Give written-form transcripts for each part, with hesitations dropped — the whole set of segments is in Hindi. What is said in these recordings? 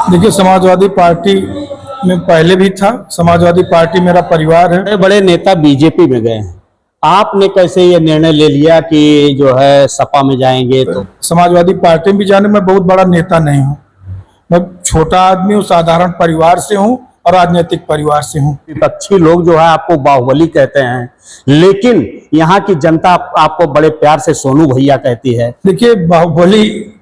देखिए, समाजवादी पार्टी में पहले भी था। समाजवादी पार्टी मेरा परिवार है। बड़े बड़े नेता बीजेपी में गए हैं, आपने कैसे ये निर्णय ले लिया कि जो है सपा में जाएंगे? तो समाजवादी पार्टी में भी जाने में बहुत बड़ा नेता नहीं हूँ। मैं छोटा आदमी हूँ, साधारण परिवार से हूँ और राजनीतिक परिवार से हूँ। विपक्षी लोग जो है आपको बाहुबली कहते हैं, लेकिन यहाँ की जनता आपको बड़े प्यार से सोनू भैया कहती है। देखिए, बाहुबली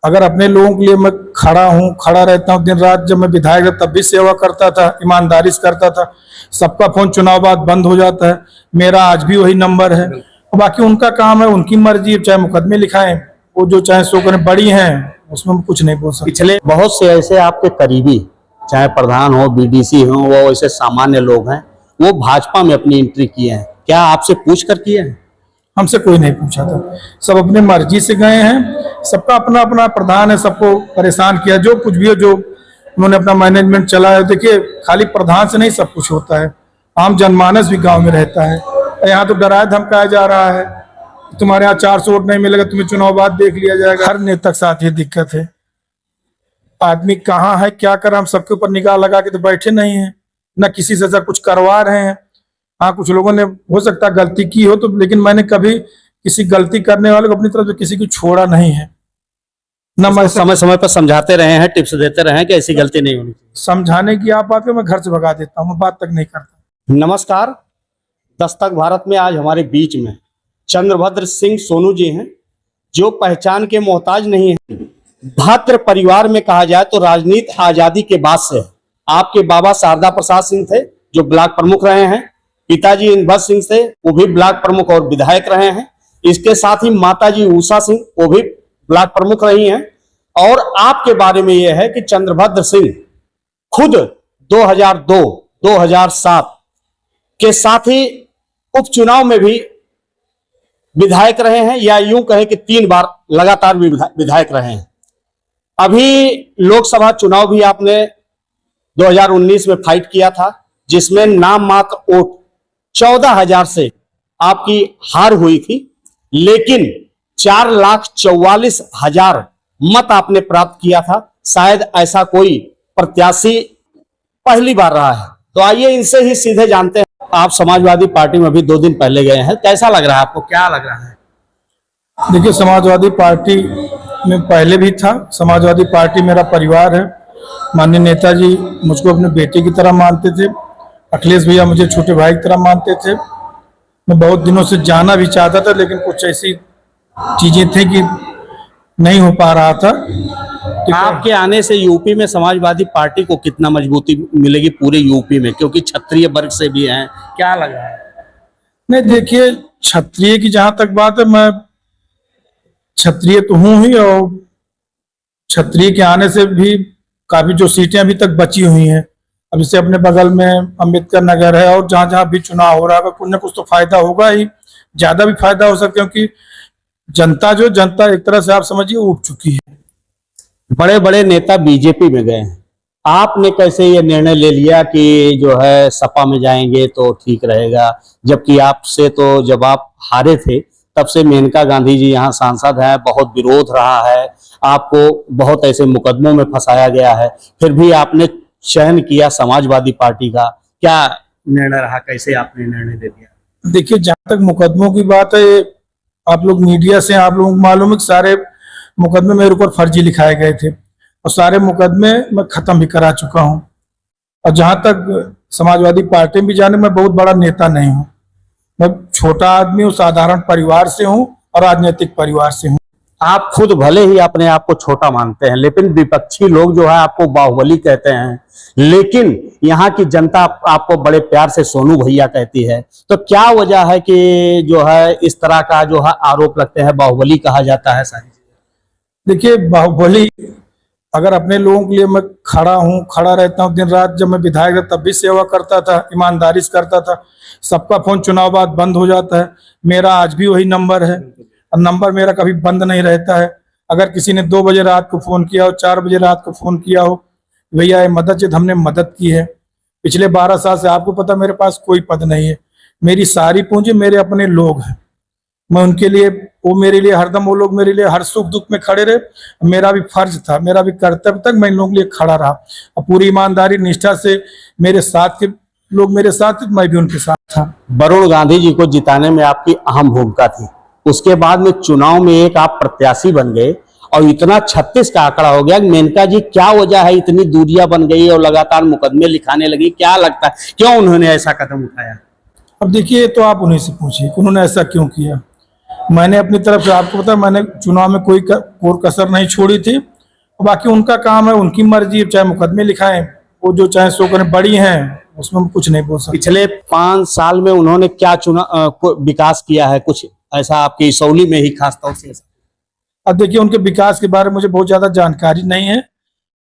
अगर अपने लोगों के लिए मैं खड़ा हूँ, खड़ा रहता हूँ दिन रात। जब मैं विधायक था तब भी सेवा करता था, ईमानदारी से करता था। सबका फोन चुनाव बाद बंद हो जाता है, मेरा आज भी वही नंबर है। और बाकी उनका काम है, उनकी मर्जी, चाहे मुकदमे लिखाएं, वो जो चाहे सो करें। बड़ी हैं, उसमें हम कुछ नहीं बोल सकते। पिछले बहुत से ऐसे आपके करीबी, चाहे प्रधान हो, बीडीसी हो, वो ऐसे सामान्य लोग हैं, वो भाजपा में अपनी एंट्री किए हैं। क्या आपसे पूछ कर किए हैं? हमसे कोई नहीं पूछा था, सब अपने मर्जी से गए हैं। सबका अपना अपना प्रधान है, सबको परेशान किया। जो कुछ भी हो, जो उन्होंने अपना मैनेजमेंट चलाया। देखिए, खाली प्रधान से नहीं सब कुछ होता है, आम जनमानस भी गांव में रहता है। यहाँ तो डराया धमकाया जा रहा है, तुम्हारे यहाँ 400 वोट नहीं मिलेगा, तुम्हें चुनाव बाद देख लिया जाएगा। हर नेता के साथ ये दिक्कत है। आदमी कहाँ है, क्या कर, हम सबके ऊपर निगाह लगा के तो बैठे नहीं है, न किसी से ऐसा कुछ करवा रहे हैं। हाँ, कुछ लोगों ने हो सकता है गलती की हो तो, लेकिन मैंने कभी किसी गलती करने वाले को अपनी तरफ से किसी को छोड़ा नहीं है। न मैं समय समय पर समझाते रहे हैं, टिप्स देते रहे हैं कि ऐसी गलती नहीं होनी चाहिए। समझाने की आप बात करें, मैं घर से भगा देता हूँ, मैं बात तक नहीं करता। नमस्कार, दस्तक भारत में आज हमारे बीच में चंद्रभद्र सिंह सोनू जी हैं, जो पहचान के मोहताज नहीं है। भद्र परिवार में कहा जाए तो राजनीति आजादी के बाद से आपके बाबा शारदा प्रसाद सिंह थे, जो ब्लॉक प्रमुख रहे हैं। पिताजी इंद्रभद्र सिंह थे, वो भी ब्लॉक प्रमुख और विधायक रहे हैं। इसके साथ ही माताजी उषा सिंह, वो भी ब्लॉक प्रमुख रही हैं। और आपके बारे में यह है कि चंद्रभद्र सिंह खुद 2002, 2007 के साथ ही उपचुनाव में भी विधायक रहे हैं, या यूं कहें कि 3 बार लगातार विधायक रहे हैं। अभी लोकसभा चुनाव भी आपने 2019 में फाइट किया था, जिसमें नाम मात्र वोट 14,000 से आपकी हार हुई थी, लेकिन 4,44,000 मत आपने प्राप्त किया था। शायद ऐसा कोई प्रत्याशी पहली बार रहा है। तो आइए इनसे ही सीधे जानते हैं। आप समाजवादी पार्टी में भी 2 दिन पहले गए हैं, कैसा लग रहा है आपको, क्या लग रहा है? देखिए, समाजवादी पार्टी में पहले भी था। समाजवादी पार्टी मेरा परिवार है। माननीय नेताजी मुझको अपने बेटे की तरह मानते थे, अखिलेश भैया मुझे छोटे भाई की तरह मानते थे। मैं बहुत दिनों से जाना भी चाहता था, लेकिन कुछ ऐसी चीजें थी कि नहीं हो पा रहा था। तो आपके आने से यूपी में समाजवादी पार्टी को कितना मजबूती मिलेगी पूरे यूपी में, क्योंकि क्षत्रिय वर्ग से भी हैं, क्या लग रहा है? नहीं, देखिए, क्षत्रिय की जहां तक बात है, मैं क्षत्रिय तो हूं ही, और क्षत्रिय के आने से भी काफी जो सीटें अभी तक बची हुई हैं, अब इससे अपने बगल में अम्बेडकर नगर है, और जहां जहां भी चुनाव हो रहा है, कुछ ना कुछ तो फायदा होगा ही, ज्यादा भी फायदा हो सकता है। क्योंकि जनता एक तरह से आप समझिए उब चुकी है। बड़े बड़े नेता बीजेपी में गए हैं, आपने कैसे ये निर्णय ले लिया कि जो है सपा में जाएंगे तो ठीक रहेगा? जबकि आपसे तो जब आप हारे थे तब से मेनका गांधी जी यहाँ सांसद हैं, बहुत विरोध रहा है, आपको बहुत ऐसे मुकदमों में फंसाया गया है, फिर भी आपने चयन किया समाजवादी पार्टी का। क्या निर्णय रहा, कैसे आपने निर्णय ले लिया? देखिए, जहां तक मुकदमों की बात है, आप लोग मीडिया से आप लोगों को मालूम है कि सारे मुकदमे मेरे ऊपर फर्जी लिखाए गए थे, और सारे मुकदमे मैं खत्म भी करा चुका हूं। और जहां तक समाजवादी पार्टी में भी जाने में बहुत बड़ा नेता नहीं हूं। मैं छोटा आदमी हूँ, साधारण परिवार से हूँ और राजनीतिक परिवार से हूँ। आप खुद भले ही अपने आप को छोटा मानते हैं, लेकिन विपक्षी लोग जो है आपको बाहुबली कहते हैं, लेकिन यहाँ की जनता आपको बड़े प्यार से सोनू भैया कहती है। तो क्या वजह है कि जो है इस तरह का जो है आरोप लगते हैं, बाहुबली कहा जाता है सारी चीजें? देखिए, बाहुबली अगर अपने लोगों के लिए मैं खड़ा हूँ, खड़ा रहता हूँ दिन रात। जब मैं विधायक था तब भी सेवा करता था, ईमानदारी से करता था। सबका फोन चुनाव बाद बंद हो जाता है, मेरा आज भी वही नंबर है, और नंबर मेरा कभी बंद नहीं रहता है। अगर किसी ने 2 बजे रात को फोन किया हो, 4 बजे रात को फोन किया हो, भैया ये मदद चाहिए, हमने मदद की है। पिछले 12 साल से आपको पता मेरे पास कोई पद नहीं है, मेरी सारी पूंजी मेरे अपने लोग हैं। मैं उनके लिए, वो मेरे लिए हरदम, वो लोग मेरे लिए हर सुख दुख में खड़े रहे। मेरा भी फर्ज था, मेरा भी कर्तव्य तक मैं इन लोगों के लिए खड़ा रहा और पूरी ईमानदारी निष्ठा से मेरे साथ के लोग मेरे साथ थे, मैं भी उनके साथ था। वरुण गांधी जी को जिताने में आपकी अहम भूमिका थी। उसके बाद में चुनाव में एक आप प्रत्याशी बन गए और इतना 36 का आंकड़ा हो गया। मेनका जी, क्या वजह है इतनी दूरियां बन गई और लगातार मुकदमे लिखाने लगी? क्या लगता है क्यों उन्होंने ऐसा कदम उठाया? अब देखिए, तो आप उन्हीं से पूछिए कि उन्होंने ऐसा क्यों किया। मैंने अपनी तरफ से, आपको पता है, मैंने चुनाव में कोई कसर नहीं छोड़ी थी। बाकी उनका काम है, उनकी मर्जी, चाहे मुकदमे लिखाएं, वो जो चाहे सो करें, बड़ी हैं, उसमें हम कुछ नहीं बोल सकते। पिछले 5 साल में उन्होंने क्या विकास किया है, कुछ ऐसा आपके इसौली में ही खास तौर से? अब देखिए, उनके विकास के बारे में मुझे बहुत ज्यादा जानकारी नहीं है।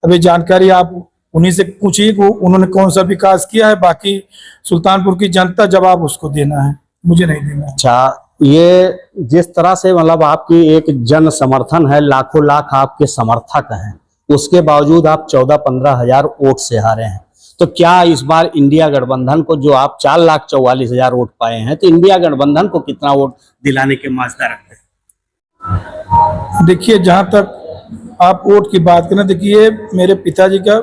अभी जानकारी आप उन्हीं से पूछिए कि उन्होंने कौन सा विकास किया है। बाकी सुल्तानपुर की जनता जवाब उसको देना है, मुझे नहीं देना है। अच्छा, ये जिस तरह से मतलब आपकी एक जन समर्थन है, लाखों लाख आपके समर्थक हैं, उसके बावजूद आप 14-15 हजार वोट से हारे हैं। तो क्या इस बार इंडिया गठबंधन को, जो आप 4,44,000 वोट पाए हैं, तो इंडिया गठबंधन को कितना वोट दिलाने के माजदा रखते हैं? देखिए, जहां तक आप वोट की बात करें, देखिए मेरे पिताजी का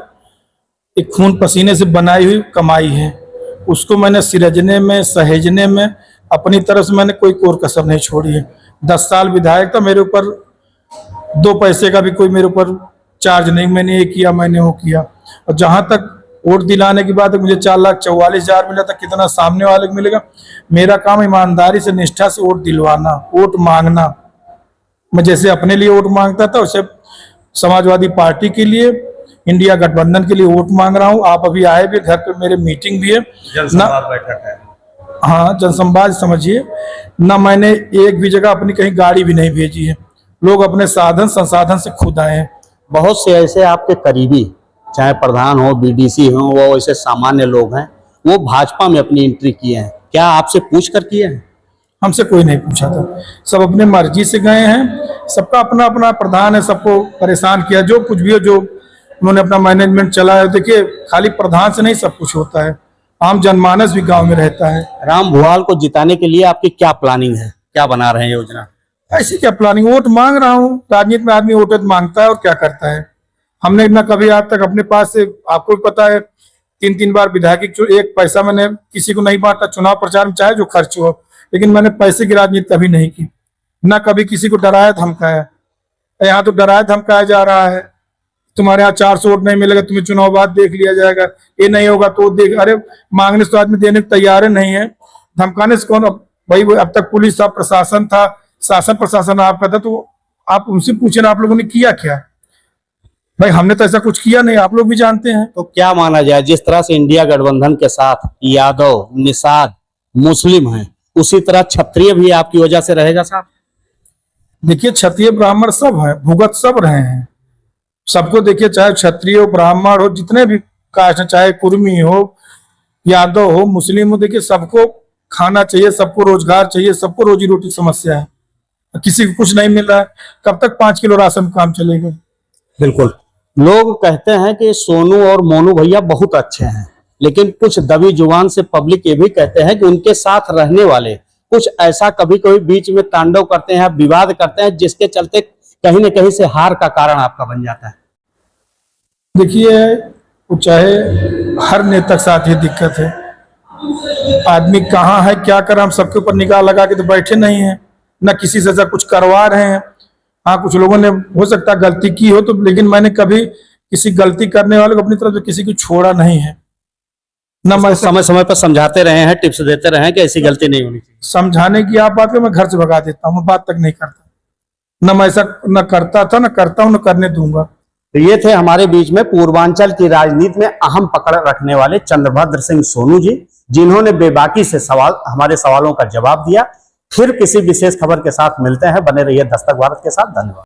एक खून पसीने से बनाई हुई कमाई है, उसको मैंने सिरजने में, सहेजने में अपनी तरफ से मैंने कोई कोर कसर नहीं छोड़ी है। 10 साल विधायक था, मेरे ऊपर 2 पैसे का भी कोई मेरे ऊपर चार्ज नहीं, मैंने ये किया, मैंने वो किया। और जहां तक वोट दिलाने की बात है, मुझे 4,44,000 मिला था, कितना सामने वाले को मिलेगा। मेरा काम ईमानदारी से, निष्ठा से वोट दिलवाना, वोट मांगना। मैं जैसे अपने लिए वोट मांगता था, वैसे समाजवादी पार्टी के लिए, इंडिया गठबंधन के लिए वोट मांग रहा हूँ। आप अभी आए भी, घर पे मेरे मीटिंग भी है, जनसंवाद बैठक है। हाँ, जनसंवाद समझिए ना। मैंने एक भी जगह अपनी कहीं गाड़ी भी नहीं भेजी है, लोग अपने साधन संसाधन से खुद आए हैं। बहुत से ऐसे आपके करीबी, चाहे प्रधान हो, बीडीसी हो, वो ऐसे सामान्य लोग हैं, वो भाजपा में अपनी एंट्री किए हैं। क्या आपसे पूछ कर किए हैं? हमसे कोई नहीं पूछा था, सब अपने मर्जी से गए हैं। सबका अपना अपना प्रधान है, सबको परेशान किया। जो कुछ भी हो, जो उन्होंने अपना मैनेजमेंट चलाया। देखिए, खाली प्रधान से नहीं सब कुछ होता है, आम जनमानस भी गांव में रहता है। राम भुआल को जिताने के लिए आपकी क्या प्लानिंग है, क्या बना रहे हैं योजना? ऐसी क्या प्लानिंग, वोट मांग रहा हूँ। राजनीति में आदमी वोट मांगता है और क्या करता है। हमने ना कभी आज तक अपने पास से, आपको भी पता है, 3-3 बार विधायक एक पैसा मैंने किसी को नहीं बांटा। चुनाव प्रचार में चाहे जो खर्च हो, लेकिन मैंने पैसे की राजनीति कभी नहीं की। ना कभी किसी को डराया धमकाया। यहाँ तो डराया धमकाया जा रहा है, तुम्हारे यहाँ 400 वोट नहीं मिलेगा, तुम्हें चुनाव बाद देख लिया जाएगा, ये नहीं होगा तो देख। अरे, मांगने से तो आदमी देने को तैयार नहीं है, धमकाने से कौन? भाई, अब तक पुलिस था, प्रशासन था, शासन प्रशासन आपका था, तो आप उनसे पूछे ना, आप लोगों ने किया क्या? भाई, हमने तो ऐसा कुछ किया नहीं, आप लोग भी जानते हैं। तो क्या माना जाए, जिस तरह से इंडिया गठबंधन के साथ यादव, निषाद, मुस्लिम हैं, उसी तरह क्षत्रिय भी आपकी वजह से रहेगा साहब? देखिए, क्षत्रिय ब्राह्मण सब हैं, भुगत सब रहे हैं। सबको देखिए, चाहे क्षत्रिय हो, ब्राह्मण हो, जितने भी कास्ट, चाहे कुर्मी हो, यादव हो, मुस्लिम हो, देखिए सबको खाना चाहिए, सबको रोजगार चाहिए, सबको रोजी रोटी समस्या है। किसी को कुछ नहीं मिल रहा है, कब तक 5 किलो राशन काम चलेगा? बिल्कुल। लोग कहते हैं कि सोनू और मोनू भैया बहुत अच्छे हैं, लेकिन कुछ दबी जुबान से पब्लिक ये भी कहते हैं कि उनके साथ रहने वाले कुछ ऐसा कभी कभी बीच में तांडव करते हैं, विवाद करते हैं, जिसके चलते कहीं न कहीं से हार का कारण आपका बन जाता है। देखिए, वो चाहे हर नेता के साथ ये दिक्कत है। आदमी कहाँ है, क्या कर, हम सबके ऊपर निगाह लगा के तो बैठे नहीं है, ना किसी से ऐसा कुछ करवा रहे हैं। हाँ, कुछ लोगों ने हो सकता है गलती की हो तो, लेकिन मैंने कभी किसी गलती करने वाले को अपनी तरफ से किसी को छोड़ा नहीं है। ना मैं समय समय पर समझाते रहे हैं, टिप्स देते रहे हैं कि ऐसी गलती नहीं होनी चाहिए। समझाने की आप बात करें, मैं घर से भगा देता हूँ, मैं बात तक नहीं करता। ना मैं ऐसा न करता था, न करता हूँ, न करने दूंगा। तो ये थे हमारे बीच में पूर्वांचल की राजनीति में अहम पकड़ रखने वाले चंद्रभद्र सिंह सोनू जी, जिन्होंने बेबाकी से हमारे सवालों का जवाब दिया। फिर किसी विशेष खबर के साथ मिलते हैं। बने रहिए दस्तक भारत के साथ। धन्यवाद।